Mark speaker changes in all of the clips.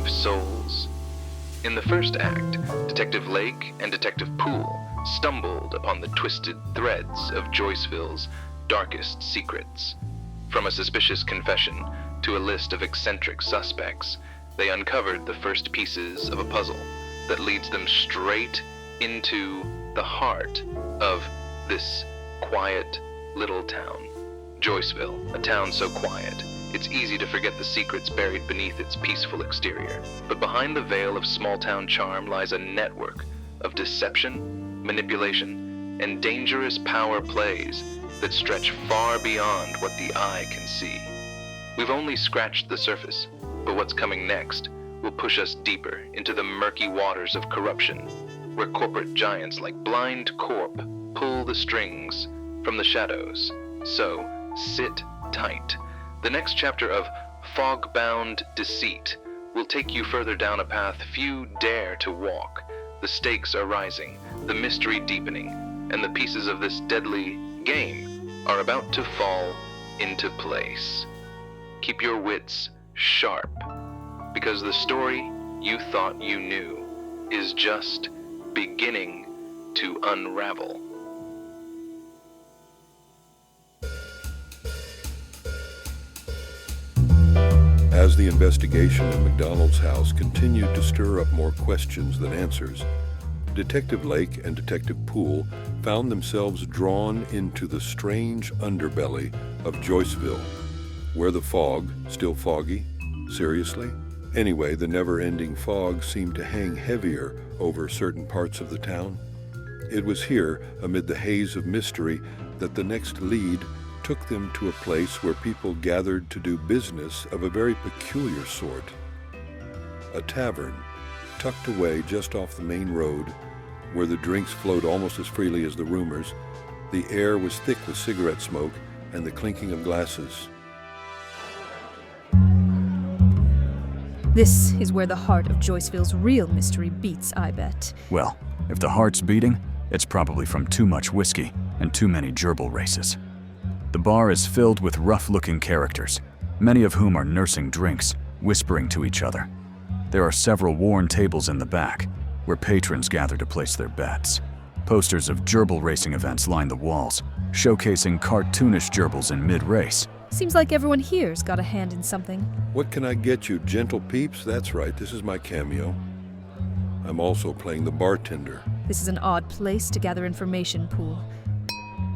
Speaker 1: 5 souls. In the first act, Detective Lake and Detective Pool stumbled upon the twisted threads of Joiceville's darkest secrets. From a suspicious confession to a list of eccentric suspects, they uncovered the first pieces of a puzzle that leads them straight into the heart of this quiet little town. Joiceville, a town so quiet, it's easy to forget the secrets buried beneath its peaceful exterior. But behind the veil of small-town charm lies a network of deception, manipulation, and dangerous power plays that stretch far beyond what the eye can see. We've only scratched the surface, but what's coming next will push us deeper into the murky waters of corruption, where corporate giants like Blind Corp pull the strings from the shadows. So, sit tight. The next chapter of Fogbound Deceit will take you further down a path few dare to walk. The stakes are rising, the mystery deepening, and the pieces of this deadly game are about to fall into place. Keep your wits sharp, because the story you thought you knew is just beginning to unravel.
Speaker 2: As the investigation in MacDonald's house continued to stir up more questions than answers, Detective Lake and Detective Pool found themselves drawn into the strange underbelly of Joiceville, where the fog, still foggy? Seriously? Anyway, the never-ending fog seemed to hang heavier over certain parts of the town. It was here, amid the haze of mystery, that the next lead took them to a place where people gathered to do business of a very peculiar sort. A tavern, tucked away just off the main road, where the drinks flowed almost as freely as the rumors. The air was thick with cigarette smoke and the clinking of glasses.
Speaker 3: This is where the heart of Joiceville's real mystery beats, I bet.
Speaker 4: Well, if the heart's beating, it's probably from too much whiskey and too many gerbil races. The bar is filled with rough-looking characters, many of whom are nursing drinks, whispering to each other. There are several worn tables in the back, where patrons gather to place their bets. Posters of gerbil racing events line the walls, showcasing cartoonish gerbils in mid-race.
Speaker 3: Seems like everyone here's got a hand in something.
Speaker 2: What can I get you, gentle peeps? That's right, this is my cameo. I'm also playing the bartender.
Speaker 3: This is an odd place to gather information, Pool.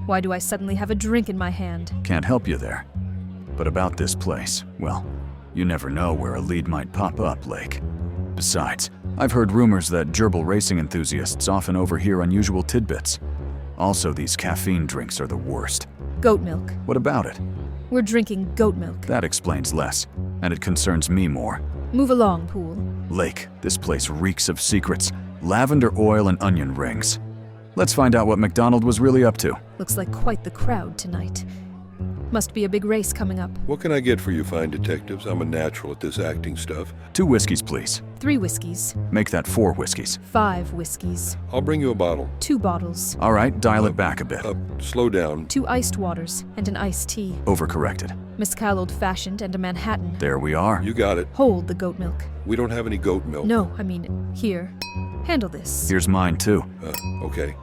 Speaker 3: Why do I suddenly have a drink in my hand?
Speaker 4: Can't help you there. But about this place, well, you never know where a lead might pop up, Lake. Besides, I've heard rumors that gerbil racing enthusiasts often overhear unusual tidbits. Also, these caffeine drinks are the worst.
Speaker 3: Goat milk.
Speaker 4: What about it?
Speaker 3: We're drinking goat milk.
Speaker 4: That explains less, and it concerns me more.
Speaker 3: Move along, Pool.
Speaker 4: Lake, this place reeks of secrets, lavender oil and onion rings. Let's find out what MacDonald was really up to.
Speaker 3: Looks like quite the crowd tonight. Must be a big race coming up.
Speaker 2: What can I get for you fine detectives? I'm a natural at this acting stuff.
Speaker 4: 2 whiskeys, please.
Speaker 3: 3 whiskeys.
Speaker 4: Make that 4 whiskeys.
Speaker 3: 5 whiskeys.
Speaker 2: I'll bring you a bottle.
Speaker 3: 2 bottles.
Speaker 4: All right, dial it back a bit.
Speaker 2: Slow down.
Speaker 3: 2 iced waters and an iced tea.
Speaker 4: Overcorrected.
Speaker 3: Mezcal old-fashioned and a Manhattan.
Speaker 4: There we are.
Speaker 2: You got it.
Speaker 3: Hold the goat milk.
Speaker 2: We don't have any goat milk.
Speaker 3: No, I mean, here. Handle this.
Speaker 4: Here's mine, too.
Speaker 2: Okay.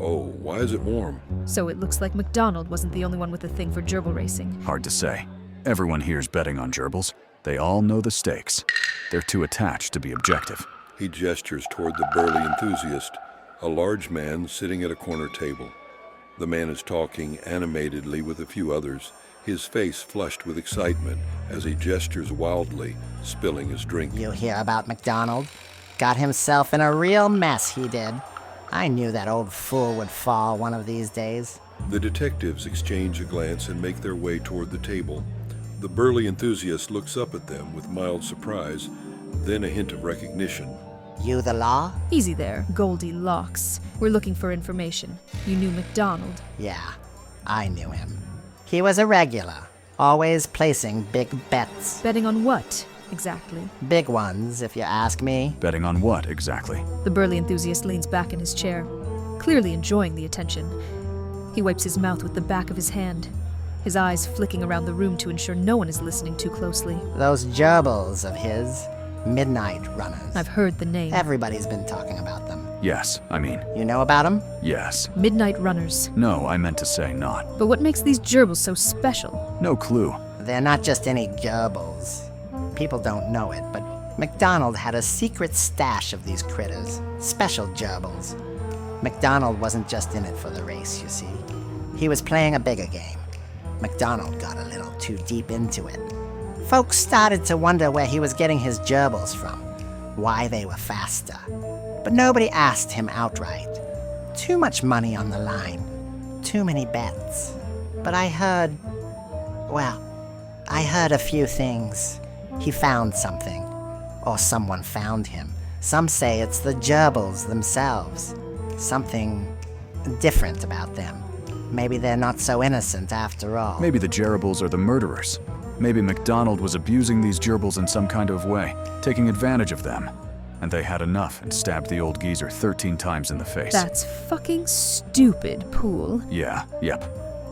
Speaker 2: Oh, why is it warm?
Speaker 3: So it looks like MacDonald wasn't the only one with a thing for gerbil racing.
Speaker 4: Hard to say. Everyone here's betting on gerbils. They all know the stakes. They're too attached to be objective.
Speaker 2: He gestures toward the burly enthusiast, a large man sitting at a corner table. The man is talking animatedly with a few others, his face flushed with excitement as he gestures wildly, spilling his drink.
Speaker 5: You hear about MacDonald? Got himself in a real mess, he did. I knew that old fool would fall one of these days.
Speaker 2: The detectives exchange a glance and make their way toward the table. The burly enthusiast looks up at them with mild surprise, then a hint of recognition.
Speaker 5: You the law?
Speaker 3: Easy there, Goldilocks. We're looking for information. You knew MacDonald.
Speaker 5: Yeah, I knew him. He was a regular, always placing big bets.
Speaker 3: Betting on what, exactly?
Speaker 5: Big ones, if you ask me.
Speaker 4: Betting on what, exactly?
Speaker 3: The burly enthusiast leans back in his chair, clearly enjoying the attention. He wipes his mouth with the back of his hand, his eyes flicking around the room to ensure no one is listening too closely.
Speaker 5: Those gerbils of his. Midnight Runners.
Speaker 3: I've heard the name.
Speaker 5: Everybody's been talking about them.
Speaker 4: Yes, I mean,
Speaker 5: You know about them?
Speaker 4: yes.
Speaker 3: Midnight Runners.
Speaker 4: No, I meant to say not.
Speaker 3: But what makes these gerbils so special?
Speaker 4: No clue.
Speaker 5: They're not just any gerbils. People don't know it, but MacDonald had a secret stash of these critters. Special gerbils. MacDonald wasn't just in it for the race, you see. He was playing a bigger game. MacDonald got a little too deep into it. Folks started to wonder where he was getting his gerbils from, why they were faster. But nobody asked him outright. Too much money on the line. Too many bets. But I heard a few things. He found something. Or someone found him. Some say it's the gerbils themselves. Something different about them. Maybe they're not so innocent after all.
Speaker 4: Maybe the gerbils are the murderers. Maybe MacDonald was abusing these gerbils in some kind of way, taking advantage of them. And they had enough and stabbed the old geezer 13 times in the face.
Speaker 3: That's fucking stupid, Pool.
Speaker 4: Yeah, yep.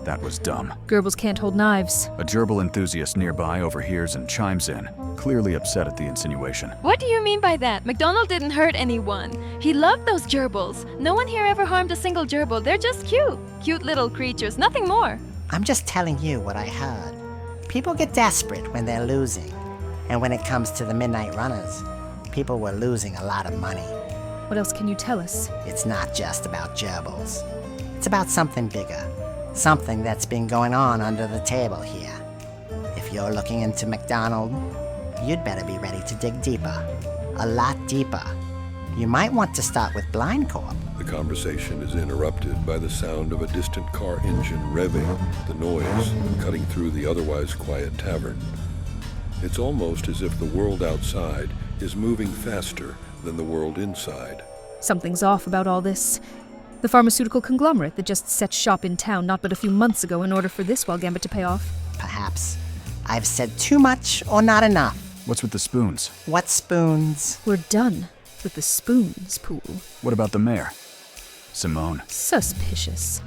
Speaker 4: That was dumb.
Speaker 3: Gerbils can't hold knives.
Speaker 4: A gerbil enthusiast nearby overhears and chimes in, clearly upset at the insinuation.
Speaker 6: What do you mean by that? MacDonald didn't hurt anyone. He loved those gerbils. No one here ever harmed a single gerbil. They're just cute. Cute little creatures, nothing more.
Speaker 5: I'm just telling you what I heard. People get desperate when they're losing. And when it comes to the Midnight Runners, people were losing a lot of money.
Speaker 3: What else can you tell us?
Speaker 5: It's not just about gerbils. It's about something bigger. Something that's been going on under the table here. If you're looking into MacDonald, you'd better be ready to dig deeper. A lot deeper. You might want to start with Blind Corp.
Speaker 2: The conversation is interrupted by the sound of a distant car engine revving, the noise cutting through the otherwise quiet tavern. It's almost as if the world outside is moving faster than the world inside.
Speaker 3: Something's off about all this. The pharmaceutical conglomerate that just set shop in town not but a few months ago in order for this wild gambit to pay off.
Speaker 5: Perhaps I've said too much or not enough.
Speaker 4: What's with the spoons?
Speaker 5: What spoons?
Speaker 3: We're done with the spoons, Pool.
Speaker 4: What about the mayor? Simone.
Speaker 3: Suspicious.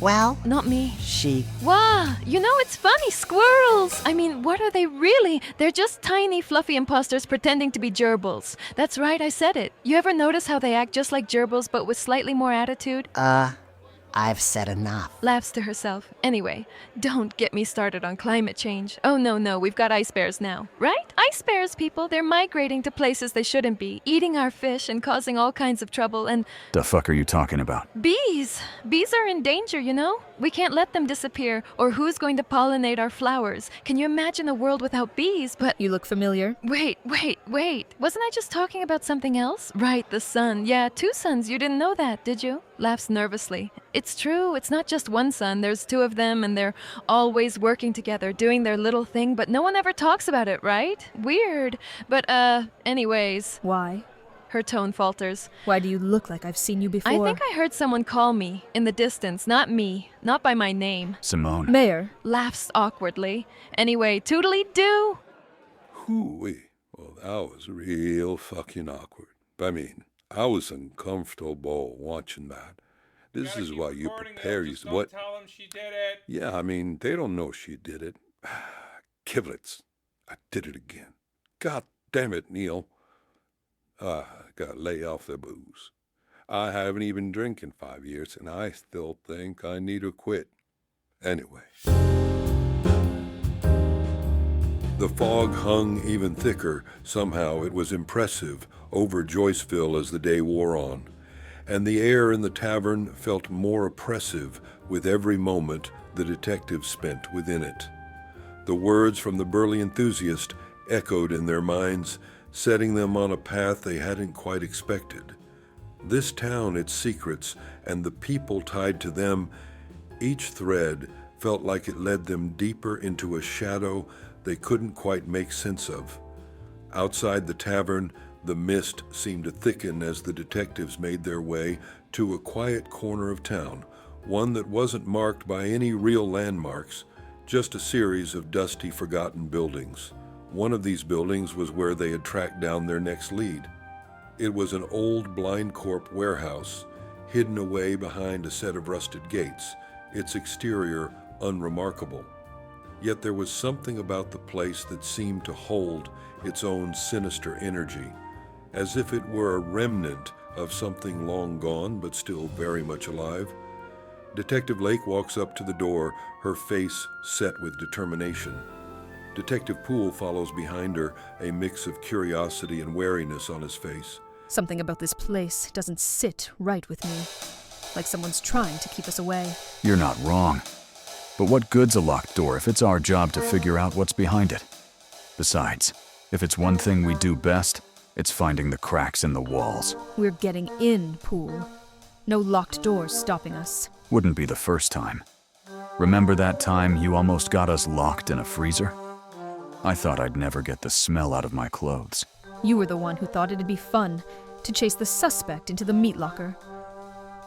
Speaker 5: Well,
Speaker 6: Not me.
Speaker 5: she...
Speaker 6: Wow, you know it's funny, squirrels! I mean, what are they really? They're just tiny, fluffy imposters pretending to be gerbils. That's right, I said it. You ever notice how they act just like gerbils but with slightly more attitude?
Speaker 5: I've said enough.
Speaker 6: Laughs to herself. Anyway, don't get me started on climate change. Oh, no, we've got ice bears now. Right? Ice bears, people, they're migrating to places they shouldn't be, eating our fish and causing all kinds of trouble, and
Speaker 4: The fuck are you talking about?
Speaker 6: bees. Bees are in danger, you know? We can't let them disappear, or who's going to pollinate our flowers? Can you imagine a world without bees? But
Speaker 3: You look familiar.
Speaker 6: wait. Wasn't I just talking about something else? Right, the sun. Yeah, 2 suns. You didn't know that, did you? Laughs nervously. It's true. It's not just one sun. There's 2 of them, and they're always working together, doing their little thing, but no one ever talks about it, right? Weird. But, anyways,
Speaker 3: Why?
Speaker 6: her tone falters.
Speaker 3: Why do you look like I've seen you before?
Speaker 6: I think I heard someone call me in the distance, not me, not by my name.
Speaker 4: Simone.
Speaker 3: Mayor,
Speaker 6: Laughs awkwardly. Anyway, toodly-doo.
Speaker 2: Hooey. Well, that was real fucking awkward. I mean, I was uncomfortable watching that. This is why you prepare you. What?
Speaker 7: Tell them she did it.
Speaker 2: Yeah, I mean, they don't know she did it. Kiblets. I did it again. God damn it, Neil. I gotta lay off the booze. I haven't even drank in 5 years, and I still think I need to quit. Anyway. The fog hung even thicker. Somehow it was impressive over Joiceville as the day wore on, and the air in the tavern felt more oppressive with every moment the detectives spent within it. The words from the burly enthusiast echoed in their minds, setting them on a path they hadn't quite expected. This town, its secrets, and the people tied to them, each thread felt like it led them deeper into a shadow they couldn't quite make sense of. Outside the tavern, the mist seemed to thicken as the detectives made their way to a quiet corner of town, one that wasn't marked by any real landmarks, just a series of dusty, forgotten buildings. One of these buildings was where they had tracked down their next lead. It was an old Blind Corp warehouse, hidden away behind a set of rusted gates, its exterior unremarkable. Yet there was something about the place that seemed to hold its own sinister energy, as if it were a remnant of something long gone but still very much alive. Detective Lake walks up to the door, her face set with determination. Detective Pool follows behind her, a mix of curiosity and wariness on his face.
Speaker 3: Something about this place doesn't sit right with me. Like someone's trying to keep us away.
Speaker 4: You're not wrong. But what good's a locked door if it's our job to figure out what's behind it? Besides, if it's one thing we do best, it's finding the cracks in the walls.
Speaker 3: We're getting in, Pool. No locked doors stopping us.
Speaker 4: Wouldn't be the first time. Remember that time you almost got us locked in a freezer? I thought I'd never get the smell out of my clothes.
Speaker 3: You were the one who thought it'd be fun to chase the suspect into the meat locker.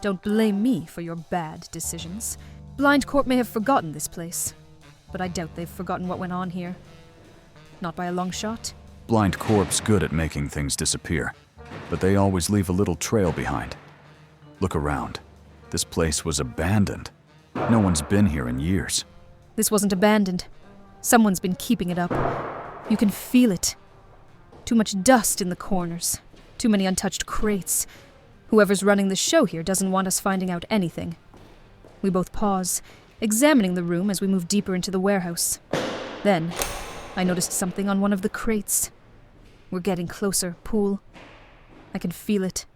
Speaker 3: Don't blame me for your bad decisions. Blind Corp may have forgotten this place, but I doubt they've forgotten what went on here. Not by a long shot.
Speaker 4: Blind Corp's good at making things disappear, but they always leave a little trail behind. Look around. This place was abandoned. No one's been here in years.
Speaker 3: This wasn't abandoned. Someone's been keeping it up. You can feel it. Too much dust in the corners. Too many untouched crates. Whoever's running the show here doesn't want us finding out anything. We both pause, examining the room as we move deeper into the warehouse. Then, I noticed something on one of the crates. We're getting closer, Pool. I can feel it.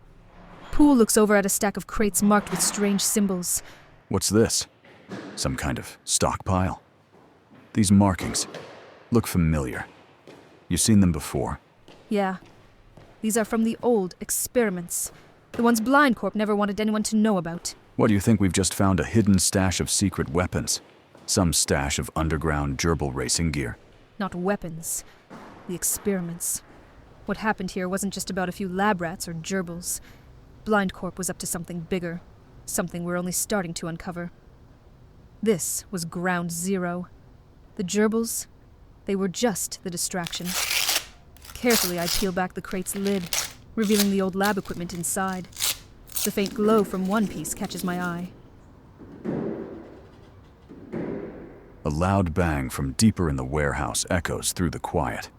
Speaker 3: Pool looks over at a stack of crates marked with strange symbols.
Speaker 4: What's this? Some kind of stockpile? These markings look familiar. You seen them before?
Speaker 3: Yeah. These are from the old experiments. The ones Blind Corp never wanted anyone to know about.
Speaker 4: What do you think we've just found? A hidden stash of secret weapons? Some stash of underground gerbil racing gear?
Speaker 3: Not weapons. The experiments. What happened here wasn't just about a few lab rats or gerbils. Blind Corp was up to something bigger. Something we're only starting to uncover. This was ground zero. The gerbils, they were just the distraction. Carefully, I peel back the crate's lid, revealing the old lab equipment inside. The faint glow from one piece catches my eye.
Speaker 4: A loud bang from deeper in the warehouse echoes through the quiet.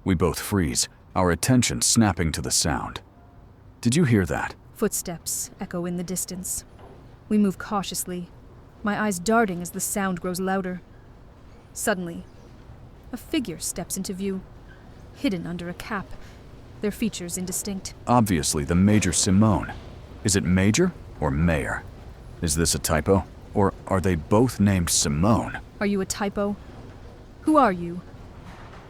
Speaker 4: We both freeze, our attention snapping to the sound. Did you hear that?
Speaker 3: Footsteps echo in the distance. We move cautiously, my eyes darting as the sound grows louder. Suddenly, a figure steps into view, hidden under a cap, their features indistinct.
Speaker 4: Obviously the Major Simone. Is it Major or Mayor? Is this a typo? Or are they both named Simone?
Speaker 3: Are you a typo? Who are you?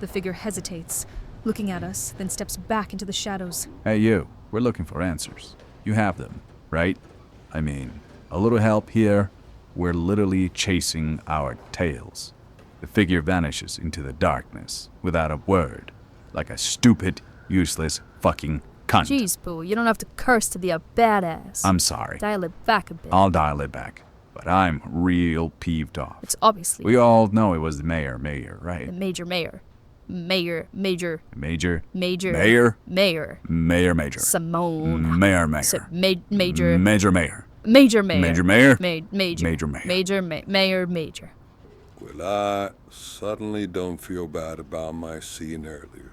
Speaker 3: The figure hesitates, looking at us, then steps back into the shadows.
Speaker 7: Hey you, we're looking for answers. You have them, right? I mean, a little help here. We're literally chasing our tails. The figure vanishes into the darkness without a word, like a stupid, useless fucking cunt.
Speaker 8: Jeez, Pooh, you don't have to curse to be a badass.
Speaker 7: I'm sorry.
Speaker 8: Dial it back a bit.
Speaker 7: I'll dial it back, but I'm real peeved off.
Speaker 8: It's obviously
Speaker 7: We all know it was the mayor, right?
Speaker 8: the major. Major.
Speaker 7: Major.
Speaker 8: Mayor.
Speaker 7: Mayor.
Speaker 8: Mayor.
Speaker 7: Major.
Speaker 8: Simone.
Speaker 7: Mayor.
Speaker 8: Major.
Speaker 7: Major.
Speaker 8: Major mayor.
Speaker 7: Major mayor.
Speaker 8: Major mayor. Major.
Speaker 2: Well, I suddenly don't feel bad about my scene earlier.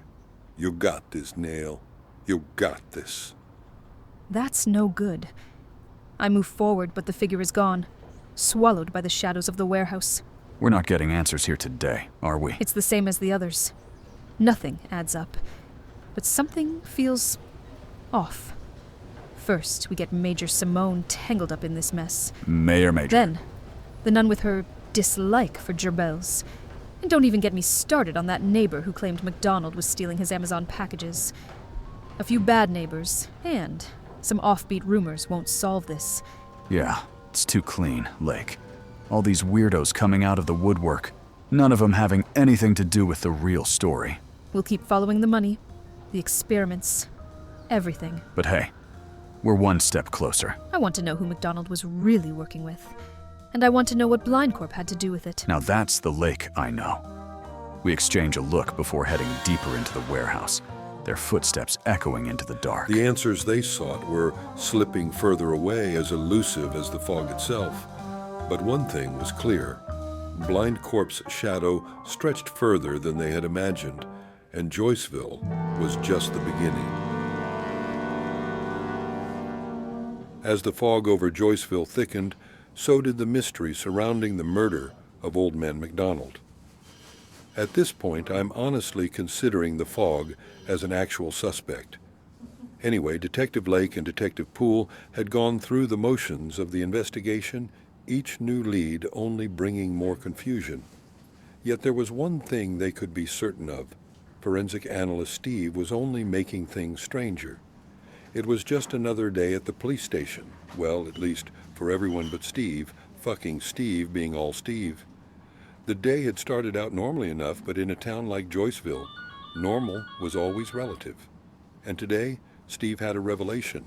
Speaker 2: You got this, Nail. You got this.
Speaker 3: That's no good. I move forward, but the figure is gone, swallowed by the shadows of the warehouse.
Speaker 4: We're not getting answers here today, are we?
Speaker 3: It's the same as the others. Nothing adds up. But something feels off. First, we get Major Simone tangled up in this mess.
Speaker 7: Major.
Speaker 3: Then, the nun with her dislike for gerbils. And don't even get me started on that neighbor who claimed MacDonald was stealing his Amazon packages. A few bad neighbors, and some offbeat rumors won't solve this.
Speaker 4: Yeah, it's too clean, Lake. All these weirdos coming out of the woodwork, none of them having anything to do with the real story.
Speaker 3: We'll keep following the money, the experiments, everything.
Speaker 4: But hey, we're one step closer.
Speaker 3: I want to know who MacDonald was really working with. And I want to know what Blind Corp had to do with it.
Speaker 4: Now that's the Lake I know. We exchange a look before heading deeper into the warehouse, their footsteps echoing into the dark.
Speaker 2: The answers they sought were slipping further away, as elusive as the fog itself. But one thing was clear. Blind Corp's shadow stretched further than they had imagined, and Joiceville was just the beginning. As the fog over Joiceville thickened, so did the mystery surrounding the murder of Old Man MacDonald. At this point, I'm honestly considering the fog as an actual suspect. Anyway, Detective Lake and Detective Pool had gone through the motions of the investigation, each new lead only bringing more confusion. Yet there was one thing they could be certain of. Forensic analyst Steve was only making things stranger. It was just another day at the police station. Well, at least for everyone but Steve, fucking Steve being all Steve. The day had started out normally enough, but in a town like Joiceville, normal was always relative. And today, Steve had a revelation,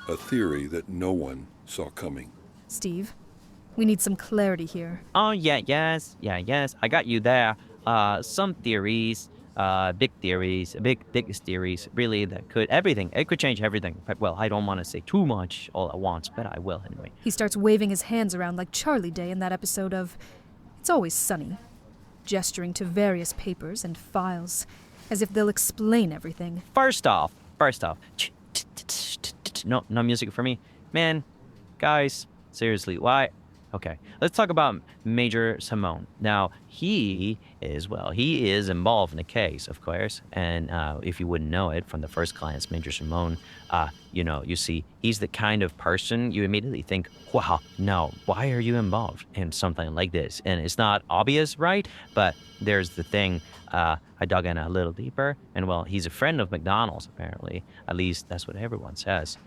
Speaker 2: a theory that no one saw coming.
Speaker 3: Steve, we need some clarity here.
Speaker 9: Oh, yes. I got you there. Some theories, biggest theories, really, that could, everything. It could change everything. But, well, I don't want to say too much all at once, but I will anyway.
Speaker 3: He starts waving his hands around like Charlie Day in that episode of It's Always Sunny, gesturing to various papers and files, as if they'll explain everything.
Speaker 9: First off, no music for me. Man, guys, seriously, why? Okay, let's talk about Major Simone. Now, he is involved in the case, of course, and if you wouldn't know it from the first glance, Major Simone, you see, he's the kind of person you immediately think, wow, no, why are you involved in something like this? And it's not obvious, right? But there's the thing, I dug in a little deeper, and well, he's a friend of MacDonald's, apparently. At least that's what everyone says,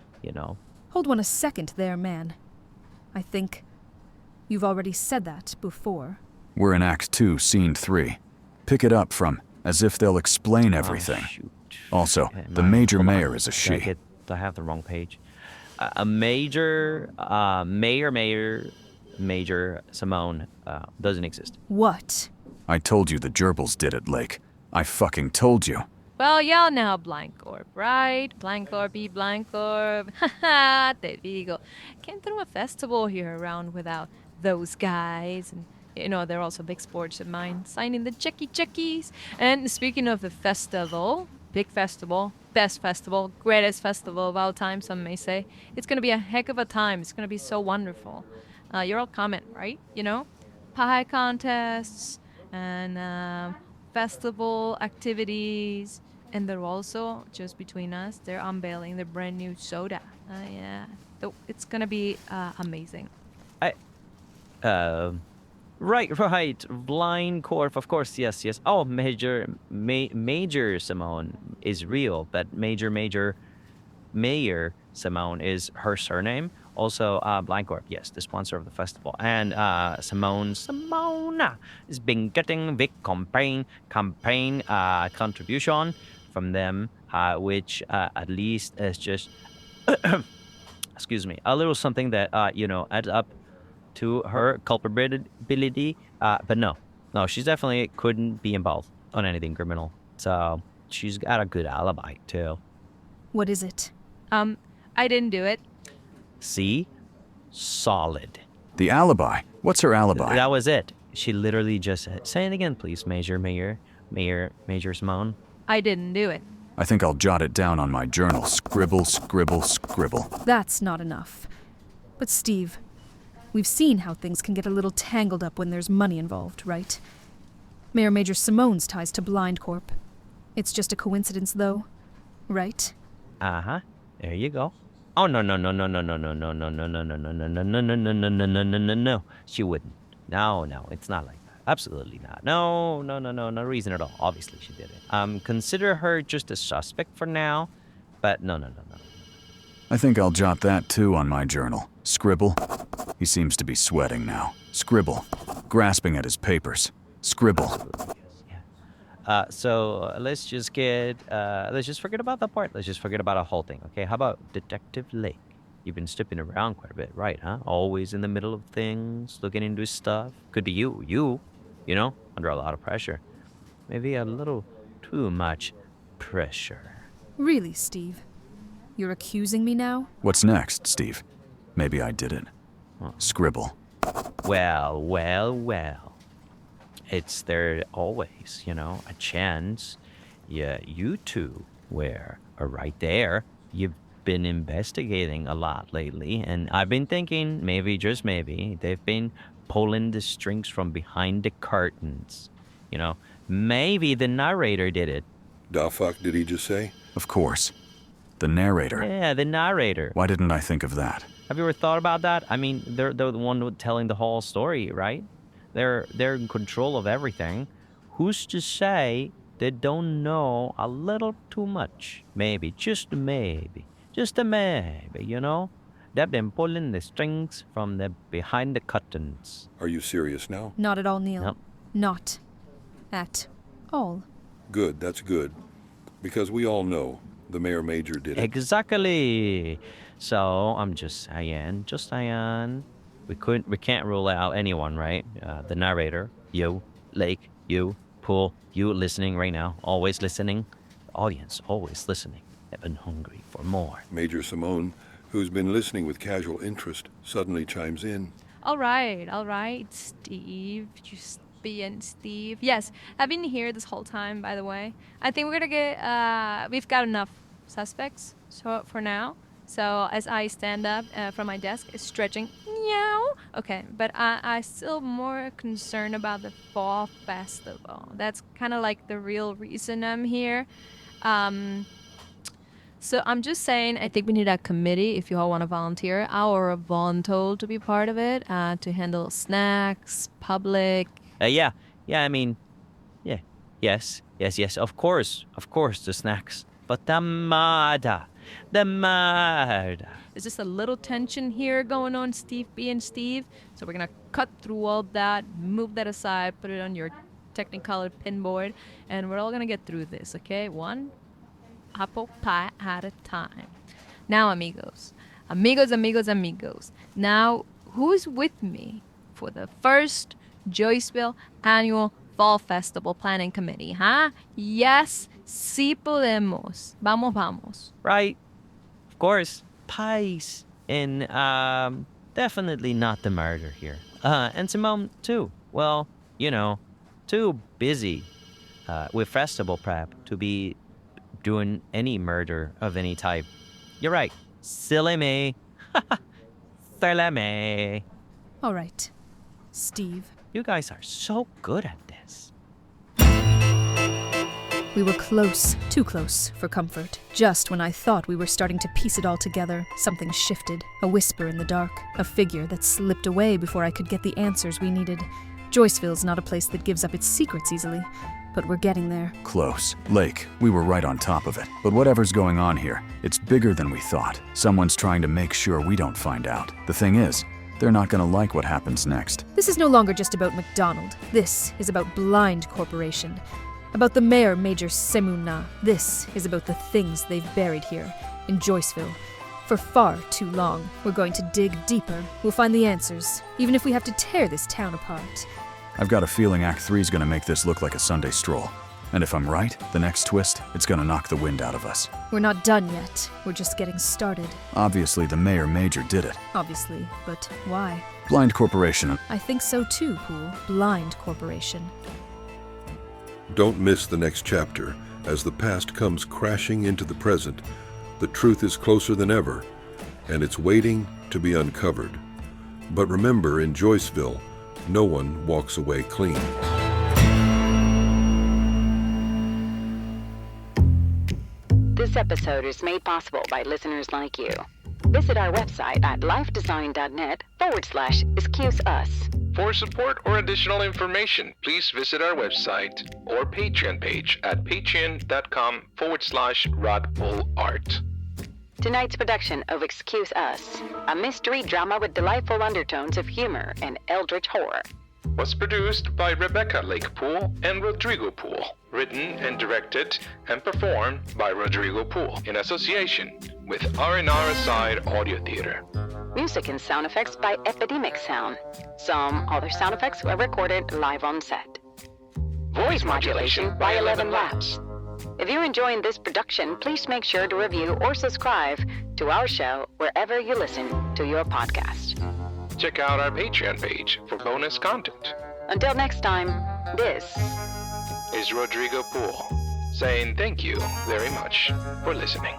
Speaker 3: Hold on a second there, man. I think you've already said that before.
Speaker 4: We're in Act 2, Scene 3. Pick it up from as if they'll explain everything.
Speaker 9: Shoot.
Speaker 4: Also,
Speaker 9: Okay,
Speaker 4: the Major Mayor is a she.
Speaker 9: I have the wrong page. Major Simone doesn't exist.
Speaker 3: What?
Speaker 4: I told you the gerbils did it, Lake. I fucking told you.
Speaker 6: Well, y'all know Blind Corp, right? Blind Corp, Blind Corp. Haha, there you go. Can't throw a festival here around without those guys. And, they're also big sports of mine, signing the checkies. And speaking of the festival, big festival, best festival, greatest festival of all time, some may say, it's going to be a heck of a time. It's going to be so wonderful. You're all comment, right? Pie contests and festival activities. And they're also, just between us, they're unveiling their brand new soda. Yeah. So it's going to be amazing.
Speaker 9: Right. Blind Corp, of course, yes. Oh, Major Simone is real, but Mayor Simone is her surname. Also, Blind Corp, yes, the sponsor of the festival. And Simone has been getting big campaign contribution from them, which at least is just, excuse me, a little something that, adds up to her culpability. But no, she definitely couldn't be involved on anything criminal. So she's got a good alibi, too.
Speaker 3: What is it?
Speaker 6: I didn't do it.
Speaker 9: See? Solid.
Speaker 4: The alibi? What's her alibi?
Speaker 9: That was it. She literally just said, say it again, please, Major Simone.
Speaker 6: I didn't do it.
Speaker 4: I think I'll jot it down on my journal. Scribble.
Speaker 3: That's not enough. But Steve, we've seen how things can get a little tangled up when there's money involved, right? Major Simone's ties to Blind Corp. It's just a coincidence, though, right?
Speaker 9: Uh-huh. There you go. Oh, no. She wouldn't. No, it's not like that. Absolutely not. No reason at all. Obviously she did it. Consider her just a suspect for now, but no.
Speaker 4: I think I'll jot that too on my journal. Scribble. He seems to be sweating now. Scribble. Grasping at his papers. Scribble.
Speaker 9: So let's just forget about that part. Let's just forget about a whole thing, okay? How about Detective Lake? You've been stepping around quite a bit, right, huh? Always in the middle of things, looking into stuff. Could be you, under a lot of pressure. Maybe a little too much pressure.
Speaker 3: Really, Steve? You're accusing me now?
Speaker 4: What's next, Steve? Maybe I did it. Scribble.
Speaker 9: Well. it's there always, a chance. Yeah, you two are right there. You've been investigating a lot lately, and I've been thinking maybe, just maybe, they've been pulling the strings from behind the curtains. Maybe the narrator did it.
Speaker 2: Da fuck did he just say?
Speaker 4: Of course. The narrator.
Speaker 9: Yeah, the narrator.
Speaker 4: Why didn't I think of that?
Speaker 9: Have you ever thought about that? I mean, they're the one telling the whole story, right? They're in control of everything. Who's to say they don't know a little too much? Maybe, just a maybe. They've been pulling the strings from behind the curtains.
Speaker 2: Are you serious now?
Speaker 3: Not at all, Neil.
Speaker 9: Nope.
Speaker 3: Not at all.
Speaker 2: Good, that's good. Because we all know the Mayor Major did it.
Speaker 9: Exactly. So I'm just saying, we can't rule out anyone, right? The narrator, you, Lake, you, Pool, you listening right now, always listening. Audience, always listening. They've been hungry for more.
Speaker 2: Major Simone, who's been listening with casual interest, suddenly chimes in.
Speaker 10: All right, Steve. Just being Steve. Yes, I've been here this whole time, by the way. I think we're gonna get, we've got enough suspects for now. So as I stand up from my desk, stretching, meow. Okay, but I still more concerned about the fall festival. That's kind of like the real reason I'm here. So I'm just saying, I think we need a committee if you all want to volunteer. Our voluntold to be part of it, to handle snacks, public.
Speaker 9: Yeah, I mean, yeah, yes, of course, the snacks. But the murder.
Speaker 10: There's just a little tension here going on, Steve being Steve. So we're going to cut through all that, move that aside, put it on your Technicolor pinboard, and we're all going to get through this, okay? One apple pie at a time. Now, amigos. Now, who's with me for the first Joiceville Annual Fall Festival Planning Committee, huh? Yes, sí podemos. Vamos.
Speaker 9: Right. Of course. Pies. And definitely not the murder here. And Simone, too. Well, too busy with festival prep to be doing any murder of any type. You're right. Silly me. Silly me.
Speaker 3: All right, Steve.
Speaker 9: You guys are so good at this.
Speaker 3: We were close, too close for comfort. Just when I thought we were starting to piece it all together, something shifted. A whisper in the dark. A figure that slipped away before I could get the answers we needed. Joiceville's not a place that gives up its secrets easily, but we're getting there.
Speaker 4: Close. Lake, we were right on top of it. But whatever's going on here, it's bigger than we thought. Someone's trying to make sure we don't find out. The thing is, they're not gonna like what happens next.
Speaker 3: This is no longer just about MacDonald. This is about Blind Corporation. About the Mayor Major Semuna. This is about the things they've buried here, in Joiceville. For far too long. We're going to dig deeper. We'll find the answers, even if we have to tear this town apart.
Speaker 4: I've got a feeling Act 3's gonna make this look like a Sunday stroll. And if I'm right, the next twist, it's gonna knock the wind out of us.
Speaker 3: We're not done yet. We're just getting started.
Speaker 4: Obviously, the Mayor Major did it.
Speaker 3: Obviously, but why?
Speaker 4: Blind Corporation.
Speaker 3: I think so too, Pool. Blind Corporation.
Speaker 2: Don't miss the next chapter. As the past comes crashing into the present, the truth is closer than ever, and it's waiting to be uncovered. But remember, in Joiceville, no one walks away clean.
Speaker 11: This episode is made possible by listeners like you. Visit our website at lifedesign.net/excuseus.
Speaker 1: For support or additional information, please visit our website or Patreon page at patreon.com/rodpoolart.
Speaker 11: Tonight's production of Excuse Us, a mystery drama with delightful undertones of humor and eldritch horror,
Speaker 1: was produced by Rebecca Lake Pool and Rodrigo Pool. Written and directed and performed by Rodrigo Pool in association with R&R Aside Audio Theater.
Speaker 11: Music and sound effects by Epidemic Sound. Some other sound effects were recorded live on set. Voice modulation by 11 Labs. If you're enjoying this production, please make sure to review or subscribe to our show wherever you listen to your podcast.
Speaker 1: Check out our Patreon page for bonus content.
Speaker 11: Until next time, This
Speaker 1: is Rodrigo Pool, saying thank you very much for listening.